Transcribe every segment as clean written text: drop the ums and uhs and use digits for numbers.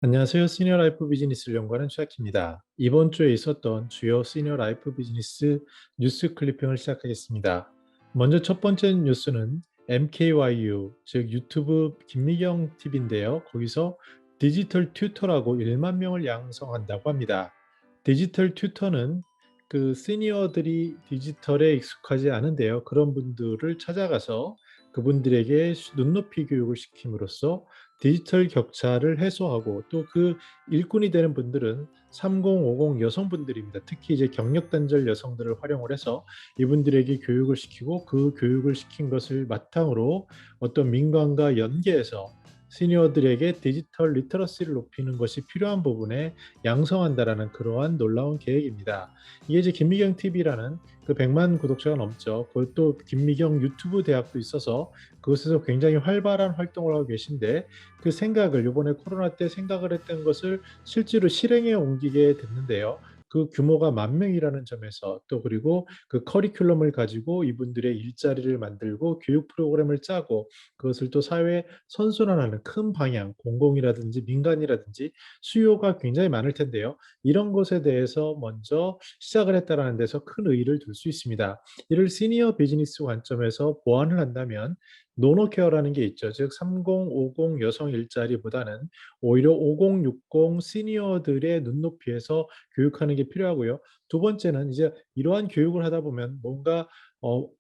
안녕하세요. 시니어 라이프 비즈니스를 연구하는 최학입니다. 이번 주에 있었던 주요 시니어 라이프 비즈니스 뉴스 클리핑을 시작하겠습니다. 먼저 첫 번째 뉴스는 MKYU, 즉 유튜브 김미경 TV인데요. 거기서 디지털 튜터라고 1만 명을 양성한다고 합니다. 디지털 튜터는 그 시니어들이 디지털에 익숙하지 않은데요. 그런 분들을 찾아가서 그분들에게 눈높이 교육을 시킴으로써 디지털 격차를 해소하고 또 그 일꾼이 되는 분들은 3050 여성분들입니다. 특히 이제 경력 단절 여성들을 활용을 해서 이분들에게 교육을 시키고 그 교육을 시킨 것을 바탕으로 어떤 민간과 연계해서 시니어들에게 디지털 리터러시를 높이는 것이 필요한 부분에 양성한다라는 그러한 놀라운 계획입니다. 이게 이제 김미경 TV라는 그 100만 구독자가 넘죠. 그것도 김미경 유튜브 대학도 있어서 그곳에서 굉장히 활발한 활동을 하고 계신데 그 생각을 이번에 코로나 때 생각을 했던 것을 실제로 실행에 옮기게 됐는데요. 그 규모가 10,000명이라는 점에서 또 그리고 그 커리큘럼을 가지고 이분들의 일자리를 만들고 교육 프로그램을 짜고 그것을 또 사회에 선순환하는 큰 방향, 공공이라든지 민간이라든지 수요가 굉장히 많을 텐데요. 이런 것에 대해서 먼저 시작을 했다라는 데서 큰 의의를 둘 수 있습니다. 이를 시니어 비즈니스 관점에서 보완을 한다면 노노케어라는 게 있죠. 즉 3050 여성 일자리보다는 오히려 5060 시니어들의 눈높이에서 교육하는 게 필요하고요. 두 번째는 이제 이러한 교육을 하다 보면 뭔가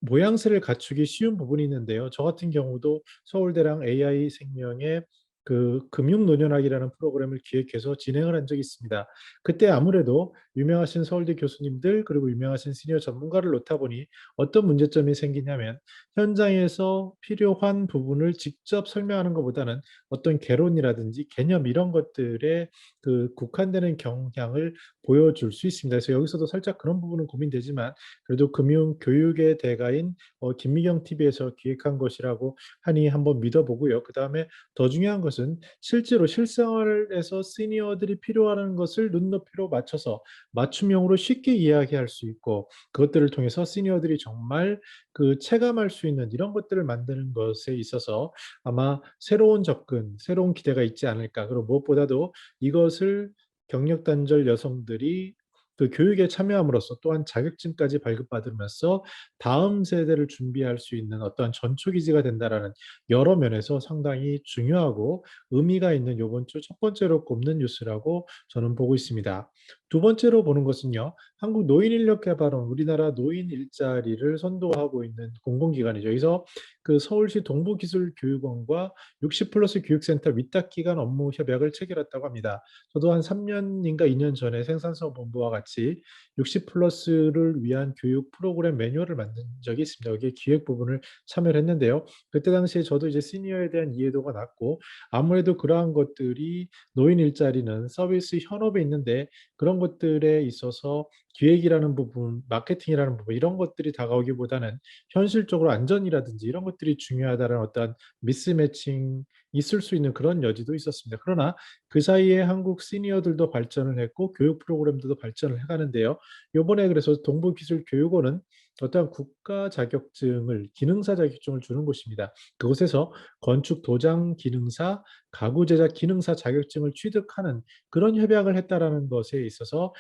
모양새를 갖추기 쉬운 부분이 있는데요. 저 같은 경우도 서울대랑 AI 생명의 그 금융노년학이라는 프로그램을 기획해서 진행을 한 적이 있습니다. 그때 아무래도 유명하신 서울대 교수님들 그리고 유명하신 시니어 전문가를 놓다 보니 어떤 문제점이 생기냐면 현장에서 필요한 부분을 직접 설명하는 것보다는 어떤 개론이라든지 개념 이런 것들에 그 국한되는 경향을 보여줄 수 있습니다. 그래서 여기서도 살짝 그런 부분은 고민되지만 그래도 금융 교육의 대가인 김미경 TV에서 기획한 것이라고 하니 한번 믿어보고요. 그 다음에 더 중요한 것은 실제로 실생활에서 시니어들이 필요하는 것을 눈높이로 맞춰서 맞춤형으로 쉽게 이야기할 수 있고 그것들을 통해서 시니어들이 정말 그 체감할 수 있는 이런 것들을 만드는 것에 있어서 아마 새로운 접근, 새로운 기대가 있지 않을까. 그리고 무엇보다도 이것을 경력 단절 여성들이 그 교육에 참여함으로써 또한 자격증까지 발급받으면서 다음 세대를 준비할 수 있는 어떠한 전초기지가 된다라는 여러 면에서 상당히 중요하고 의미가 있는 이번 주 첫 번째로 꼽는 뉴스라고 저는 보고 있습니다. 두 번째로 보는 것은요. 한국 노인인력개발원 우리나라 노인 일자리를 선도하고 있는 공공기관이죠. 여기서 그 서울시 동부기술교육원과 60 플러스 교육센터 위탁기관 업무 협약을 체결했다고 합니다. 저도 한 3년인가 2년 전에 생산성본부와 같이 60 플러스를 위한 교육 프로그램 매뉴얼을 만든 적이 있습니다. 여기에 기획 부분을 참여를 했는데요. 그때 당시에 저도 이제 시니어에 대한 이해도가 낮고 아무래도 그러한 것들이 노인 일자리는 서비스 현업에 있는데 그런 것들에 있어서 기획이라는 부분, 마케팅이라는 부분 이런 것들이 다가오기보다는 현실적으로 안전이라든지 이런 것들이 중요하다는 어떤 미스매칭 있을 수 있는 그런 여지도 있었습니다. 그러나 그 사이에 한국 시니어들도 발전을 했고 교육 프로그램들도 발전을 해가는데요. 요번에 그래서 동부기술교육원은 어떠한 국가 자격증을 기능사 자격증을 주는 곳입니다. 그곳에서 건축 도장 기능사, 가구 제작 기능사 자격증을 취득하는 그런 협약을 했다라는 것에 있어서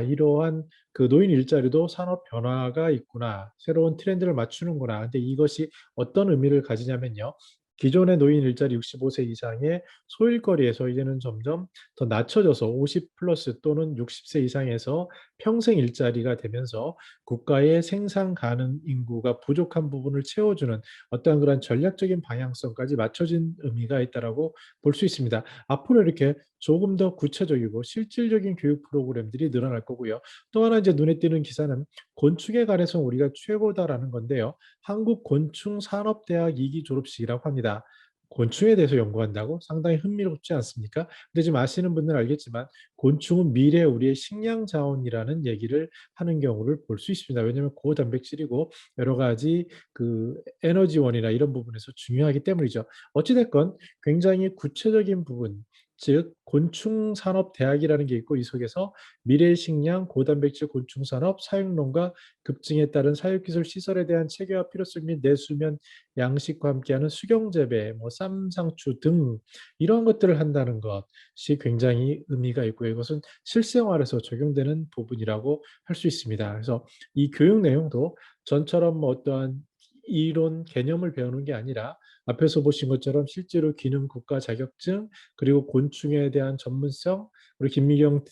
이러한 그 노인 일자리도 산업 변화가 있구나. 새로운 트렌드를 맞추는구나. 근데 이것이 어떤 의미를 가지냐면요. 기존의 노인 일자리 65세 이상의 소일거리에서 이제는 점점 더 낮춰져서 50 플러스 또는 60세 이상에서 평생 일자리가 되면서 국가의 생산 가능 인구가 부족한 부분을 채워주는 어떠한 그런 전략적인 방향성까지 맞춰진 의미가 있다라고 볼 수 있습니다. 앞으로 이렇게 조금 더 구체적이고 실질적인 교육 프로그램들이 늘어날 거고요. 또 하나 이제 눈에 띄는 기사는 곤충에 관해서 우리가 최고다라는 건데요. 한국곤충산업대학 2기 졸업식이라고 합니다. 곤충에 대해서 연구한다고 상당히 흥미롭지 않습니까? 근데 지금 아시는 분들은 알겠지만 곤충은 미래 우리의 식량 자원이라는 얘기를 하는 경우를 볼 수 있습니다. 왜냐하면 고단백질이고 여러 가지 그 에너지원이나 이런 부분에서 중요하기 때문이죠. 어찌됐건 굉장히 구체적인 부분, 즉 곤충산업대학이라는 게 있고 이 속에서 미래식량, 고단백질 곤충산업 사육농가 급증에 따른 사육기술 시설에 대한 체계화 필요성 및 내수면 양식과 함께하는 수경재배, 뭐 쌈, 상추 등 이런 것들을 한다는 것이 굉장히 의미가 있고요. 이것은 실생활에서 적용되는 부분이라고 할 수 있습니다. 그래서 이 교육 내용도 전처럼 뭐 어떠한 이론 개념을 배우는 게 아니라 앞에서 보신 것처럼 실제로 기능 국가 자격증 그리고 곤충에 대한 전문성 그리고 김미경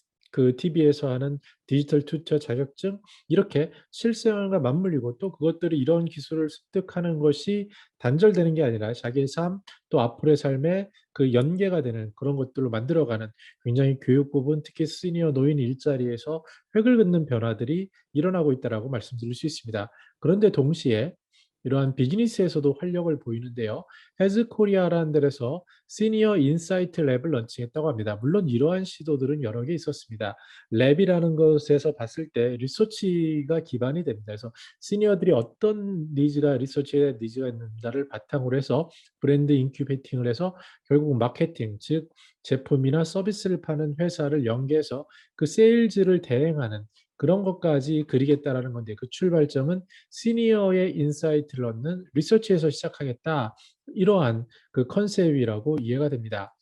TV에서 하는 디지털 튜터 자격증 이렇게 실생활과 맞물리고 또 그것들이 이런 기술을 습득하는 것이 단절되는 게 아니라 자기의 삶 또 앞으로의 삶에 그 연계가 되는 그런 것들로 만들어가는 굉장히 교육 부분 특히 시니어 노인 일자리에서 획을 긋는 변화들이 일어나고 있다라고 말씀드릴 수 있습니다. 그런데 동시에 이러한 비즈니스에서도 활력을 보이는데요. 헤즈코리아라는 데에서 시니어 인사이트 랩을 런칭했다고 합니다. 물론 이러한 시도들은 여러 개 있었습니다. 랩이라는 것에서 봤을 때 리서치가 기반이 됩니다. 그래서 시니어들이 어떤 니즈가 리서치에 니즈가 있는가를 바탕으로 해서 브랜드 인큐베이팅을 해서 결국 마케팅, 즉 제품이나 서비스를 파는 회사를 연계해서 그 세일즈를 대행하는 그런 것까지 그리겠다라는 건데 그 출발점은 시니어의 인사이트를 얻는 리서치에서 시작하겠다. 이러한 그 컨셉이라고 이해가 됩니다.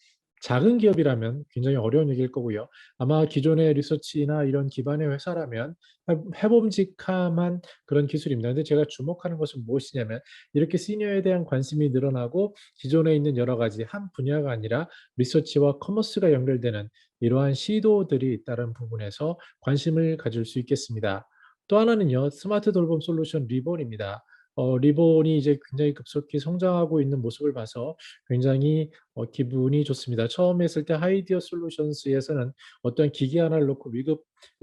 작은 기업이라면 굉장히 어려운 얘기일 거고요. 아마 기존의 리서치나 이런 기반의 회사라면 해봄직함한 그런 기술입니다. 근데 제가 주목하는 것은 무엇이냐면 이렇게 시니어에 대한 관심이 늘어나고 기존에 있는 여러 가지 한 분야가 아니라 리서치와 커머스가 연결되는 이러한 시도들이 있다는 부분에서 관심을 가질 수 있겠습니다. 또 하나는요, 스마트 돌봄 솔루션 리본입니다. 리본이 이제 굉장히 급속히 성장하고 있는 모습을 봐서 굉장히 기분이 좋습니다. 처음 했을 때 하이디어 솔루션스에서는 어떤 기기 하나를 놓고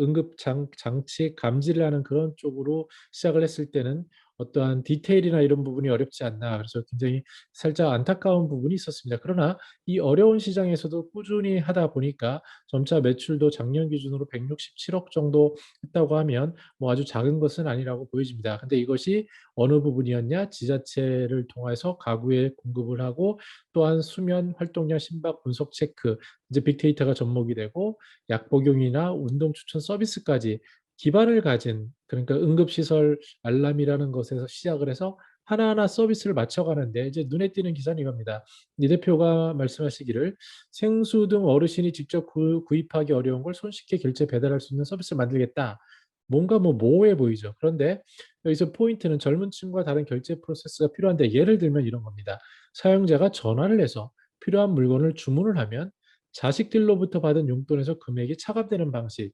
응급 장치 감지를 하는 그런 쪽으로 시작을 했을 때는 어떠한 디테일이나 이런 부분이 어렵지 않나 그래서 굉장히 살짝 안타까운 부분이 있었습니다. 그러나 이 어려운 시장에서도 꾸준히 하다 보니까 점차 매출도 작년 기준으로 167억 정도 했다고 하면 뭐 아주 작은 것은 아니라고 보여집니다. 근데 이것이 어느 부분이었냐? 지자체를 통해서 가구에 공급을 하고 또한 수면 활동량 심박 분석 체크, 이제 빅데이터가 접목이 되고 약 복용이나 운동 추천 서비스까지 기반을 가진 그러니까 응급시설 알람이라는 것에서 시작을 해서 하나하나 서비스를 맞춰가는데 이제 눈에 띄는 기사는 이겁니다. 이 대표가 말씀하시기를 생수 등 어르신이 직접 구입하기 어려운 걸 손쉽게 결제 배달할 수 있는 서비스를 만들겠다. 뭔가 뭐 모호해 보이죠. 그런데 여기서 포인트는 젊은 층과 다른 결제 프로세스가 필요한데 예를 들면 이런 겁니다. 사용자가 전화를 해서 필요한 물건을 주문을 하면 자식들로부터 받은 용돈에서 금액이 차감되는 방식.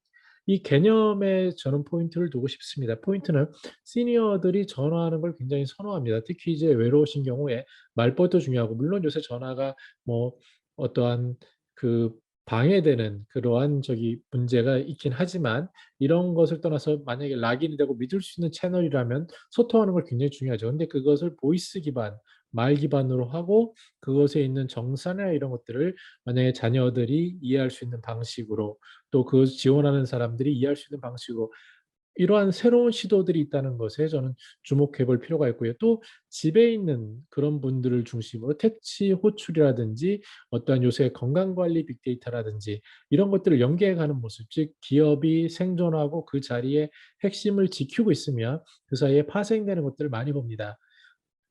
이 개념에 저는 포인트를 두고 싶습니다. 포인트는 시니어들이 전화하는 걸 굉장히 선호합니다. 특히 이제 외로우신 경우에 말벗도 중요하고 물론 요새 전화가 뭐 어떠한 그 방해되는 그러한 문제가 있긴 하지만 이런 것을 떠나서 만약에 락인이 되고 믿을 수 있는 채널이라면 소통하는 걸 굉장히 중요하죠. 근데 그것을 보이스 기반, 말 기반으로 하고 그것에 있는 정사나 이런 것들을 만약에 자녀들이 이해할 수 있는 방식으로 또 그 지원하는 사람들이 이해할 수 있는 방식으로 이러한 새로운 시도들이 있다는 것에 저는 주목해 볼 필요가 있고요. 또 집에 있는 그런 분들을 중심으로 택지 호출이라든지 어떠한 요새 건강관리 빅데이터라든지 이런 것들을 연계해 가는 모습, 즉 기업이 생존하고 그 자리에 핵심을 지키고 있으면 그 사이에 파생되는 것들을 많이 봅니다.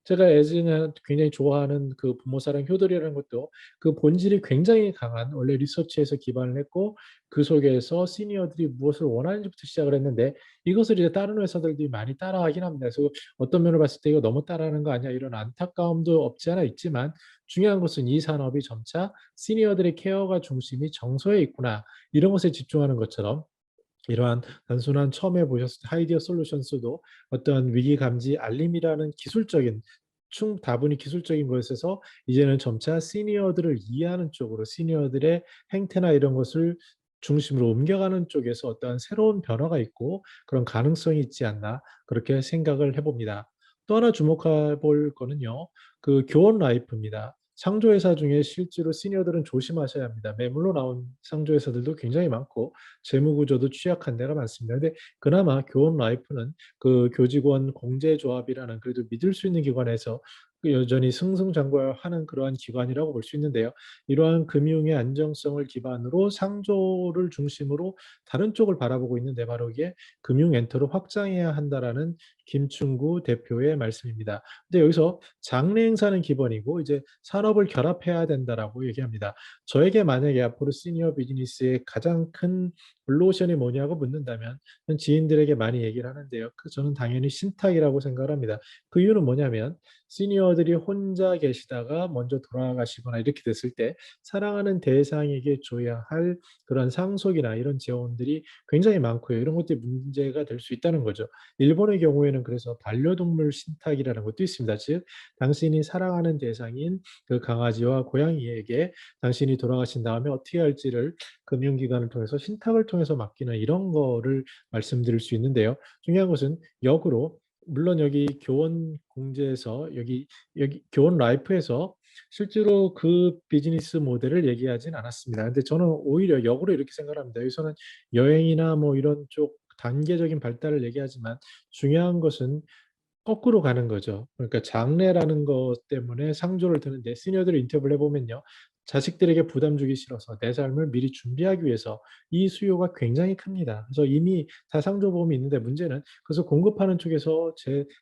제가 예전에 굉장히 좋아하는 그 부모사랑 효도리라는 것도 그 본질이 굉장히 강한 원래 리서치에서 기반을 했고 그 속에서 시니어들이 무엇을 원하는지부터 시작을 했는데 이것을 이제 다른 회사들이 많이 따라하긴 합니다. 그래서 어떤 면을 봤을 때 이거 너무 따라하는 거 아니야 이런 안타까움도 없지 않아 있지만 중요한 것은 이 산업이 점차 시니어들의 케어가 중심이 정서에 있구나 이런 것에 집중하는 것처럼 이러한 단순한 처음에 보셨을 때 아이디어 솔루션스도 어떤 위기 감지 알림이라는 기술적인 다분히 기술적인 것에서 이제는 점차 시니어들을 이해하는 쪽으로 시니어들의 행태나 이런 것을 중심으로 옮겨가는 쪽에서 어떠한 새로운 변화가 있고 그런 가능성이 있지 않나 그렇게 생각을 해봅니다. 또 하나 주목해 볼 거는요. 그 교원 라이프입니다. 상조회사 중에 실제로 시니어들은 조심하셔야 합니다. 매물로 나온 상조회사들도 굉장히 많고 재무 구조도 취약한 데가 많습니다. 근데 그나마 교원 라이프는 그 교직원 공제조합이라는 그래도 믿을 수 있는 기관에서 여전히 승승장구하는 그러한 기관이라고 볼 수 있는데요. 이러한 금융의 안정성을 기반으로 상조를 중심으로 다른 쪽을 바라보고 있는데 바로 이게 금융 엔터로 확장해야 한다라는 김충구 대표의 말씀입니다. 근데 여기서 장래 행사는 기본이고 이제 산업을 결합해야 된다라고 얘기합니다. 저에게 만약에 앞으로 시니어 비즈니스의 가장 큰 블루오션이 뭐냐고 묻는다면 지인들에게 많이 얘기를 하는데요. 저는 당연히 신탁이라고 생각을 합니다. 그 이유는 뭐냐면 시니어들이 혼자 계시다가 먼저 돌아가시거나 이렇게 됐을 때 사랑하는 대상에게 줘야 할 그런 상속이나 이런 재원들이 굉장히 많고요. 이런 것들이 문제가 될 수 있다는 거죠. 일본의 경우에는 그래서 반려동물 신탁이라는 것도 있습니다. 즉 당신이 사랑하는 대상인 그 강아지와 고양이에게 당신이 돌아가신 다음에 어떻게 할지를 금융기관을 통해서 신탁을 통해서 맡기는 이런 거를 말씀드릴 수 있는데요. 중요한 것은 역으로 물론 여기 교원 공제에서 여기 교원 라이프에서 실제로 그 비즈니스 모델을 얘기하진 않았습니다. 근데 저는 오히려 역으로 이렇게 생각합니다. 여기서는 여행이나 뭐 이런 쪽 단계적인 발달을 얘기하지만 중요한 것은 거꾸로 가는 거죠. 그러니까 장래라는 것 때문에 상조를 드는데 시니어들을 인터뷰를 해보면요. 자식들에게 부담 주기 싫어서 내 삶을 미리 준비하기 위해서 이 수요가 굉장히 큽니다. 그래서 이미 다 상조보험이 있는데 문제는 그래서 공급하는 쪽에서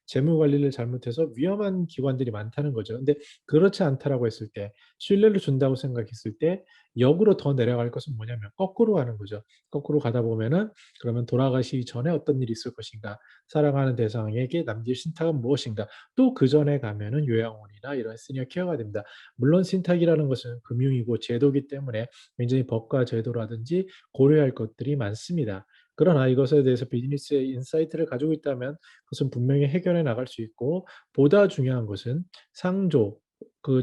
재무 관리를 잘못해서 위험한 기관들이 많다는 거죠. 근데 그렇지 않다라고 했을 때 신뢰를 준다고 생각했을 때 역으로 더 내려갈 것은 뭐냐면 거꾸로 가는 거죠. 거꾸로 가다 보면은 그러면 돌아가시기 전에 어떤 일이 있을 것인가? 사랑하는 대상에게 남길 신탁은 무엇인가? 또 그 전에 가면은 요양원이나 이런 시니어 케어가 됩니다. 물론 신탁이라는 것은 금융이고 제도기 때문에 굉장히 법과 제도라든지 고려할 것들이 많습니다. 그러나 이것에 대해서 비즈니스의 인사이트를 가지고 있다면 그것은 분명히 해결해 나갈 수 있고 보다 중요한 것은 상조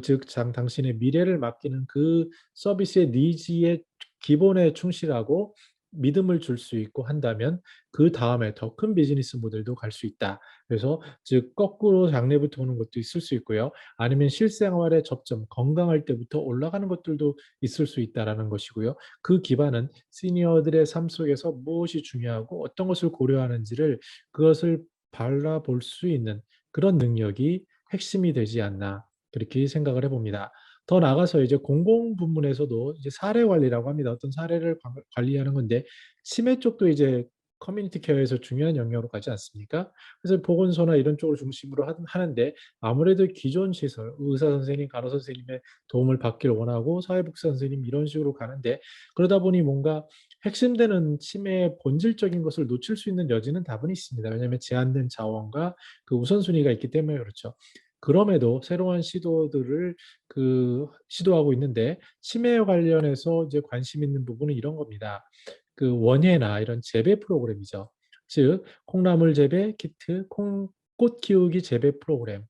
즉 당신의 미래를 맡기는 그 서비스의 니즈의 기본에 충실하고 믿음을 줄 수 있고 한다면 그 다음에 더 큰 비즈니스 모델도 갈 수 있다. 그래서 즉 거꾸로 장래부터 오는 것도 있을 수 있고요. 아니면 실생활의 접점, 건강할 때부터 올라가는 것들도 있을 수 있다라는 것이고요. 그 기반은 시니어들의 삶 속에서 무엇이 중요하고 어떤 것을 고려하는지를 그것을 바라볼 수 있는 그런 능력이 핵심이 되지 않나 그렇게 생각을 해봅니다. 더 나아가서 이제 공공 부문에서도 이제 사례 관리라고 합니다. 어떤 사례를 관리하는 건데 치매 쪽도 이제 커뮤니티 케어에서 중요한 영역으로 가지 않습니까? 그래서 보건소나 이런 쪽을 중심으로 하는데 아무래도 기존 시설, 의사 선생님, 간호 선생님의 도움을 받길 원하고 사회복지 선생님 이런 식으로 가는데 그러다 보니 뭔가 핵심되는 치매의 본질적인 것을 놓칠 수 있는 여지는 다분히 있습니다. 왜냐하면 제한된 자원과 그 우선순위가 있기 때문에 그렇죠. 그럼에도 새로운 시도들을 시도하고 있는데 치매 관련해서 이제 관심 있는 부분은 이런 겁니다. 그 원예나 이런 재배 프로그램이죠. 즉 콩나물 재배 키트, 꽃 키우기 재배 프로그램.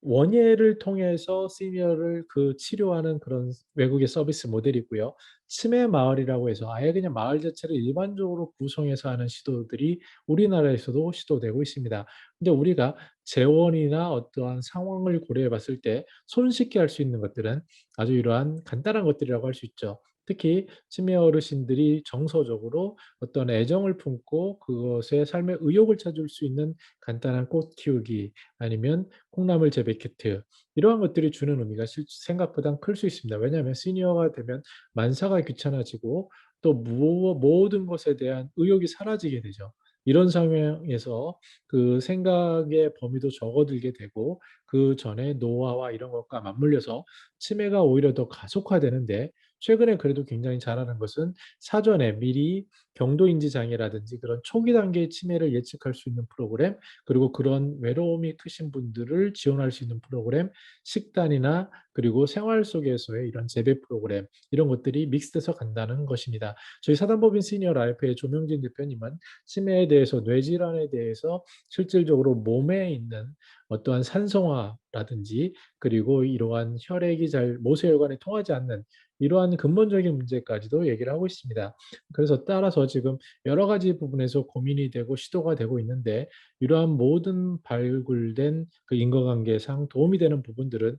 원예를 통해서 시니어를 치료하는 그런 외국의 서비스 모델이고요. 치매 마을이라고 해서 아예 그냥 마을 자체를 일반적으로 구성해서 하는 시도들이 우리나라에서도 시도되고 있습니다. 근데 우리가 재원이나 어떠한 상황을 고려해 봤을 때 손쉽게 할 수 있는 것들은 아주 이러한 간단한 것들이라고 할 수 있죠. 특히 치매 어르신들이 정서적으로 어떤 애정을 품고 그것에 삶의 의욕을 찾을 수 있는 간단한 꽃 키우기 아니면 콩나물 재배 키트 이러한 것들이 주는 의미가 생각보다 클 수 있습니다. 왜냐하면 시니어가 되면 만사가 귀찮아지고 또 모든 것에 대한 의욕이 사라지게 되죠. 이런 상황에서 그 생각의 범위도 적어들게 되고 그 전에 노화와 이런 것과 맞물려서 치매가 오히려 더 가속화되는데 최근에 그래도 굉장히 잘하는 것은 사전에 미리 경도인지 장애라든지 그런 초기 단계의 치매를 예측할 수 있는 프로그램 그리고 그런 외로움이 크신 분들을 지원할 수 있는 프로그램, 식단이나 그리고 생활 속에서의 이런 재배 프로그램 이런 것들이 믹스돼서 간다는 것입니다. 저희 사단법인 시니어 라이프의 조명진 대표님은 치매에 대해서 뇌질환에 대해서 실질적으로 몸에 있는 어떠한 산성화라든지 그리고 이러한 혈액이 잘 모세혈관에 통하지 않는 이러한 근본적인 문제까지도 얘기를 하고 있습니다. 그래서 따라서 지금 여러 가지 부분에서 고민이 되고 시도가 되고 있는데 이러한 모든 발굴된 그 인과관계상 도움이 되는 부분들은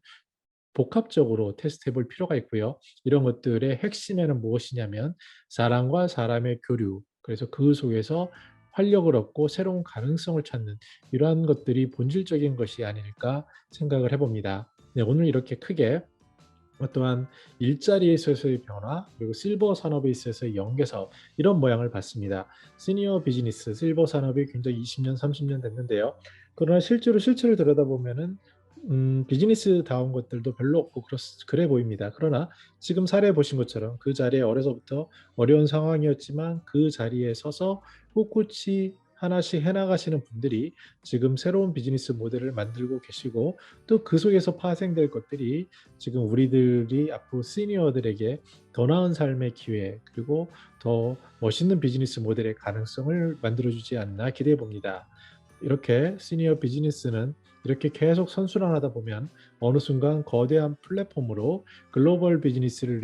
복합적으로 테스트해 볼 필요가 있고요. 이런 것들의 핵심에는 무엇이냐면 사람과 사람의 교류, 그래서 그 속에서 활력을 얻고 새로운 가능성을 찾는 이러한 것들이 본질적인 것이 아닐까 생각을 해봅니다. 네, 오늘 이렇게 크게 어떠한 일자리에 있어서의 변화 그리고 실버 산업에 있어서의 연계 사업 이런 모양을 봤습니다. 시니어 비즈니스 실버 산업이 굉장히 20년, 30년 됐는데요. 그러나 실제로 실체를 들여다보면은 비즈니스다운 것들도 별로 없고 그래 보입니다. 그러나 지금 사례 보신 것처럼 그 자리에 어려서부터 어려운 상황이었지만 그 자리에 서서 꿋꿋이 하나씩 해나가시는 분들이 지금 새로운 비즈니스 모델을 만들고 계시고 또 그 속에서 파생될 것들이 지금 우리들이 앞으로 시니어들에게 더 나은 삶의 기회 그리고 더 멋있는 비즈니스 모델의 가능성을 만들어주지 않나 기대해 봅니다. 이렇게 시니어 비즈니스는 이렇게 계속 선순환하다 보면 어느 순간 거대한 플랫폼으로 글로벌 비즈니스를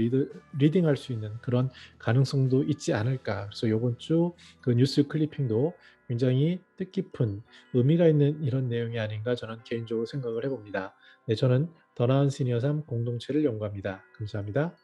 리딩할 수 있는 그런 가능성도 있지 않을까. 그래서 이번 주 그 뉴스 클리핑도 굉장히 뜻깊은 의미가 있는 이런 내용이 아닌가 저는 개인적으로 생각을 해봅니다. 네, 저는 더 나은 시니어 삶 공동체를 연구합니다. 감사합니다.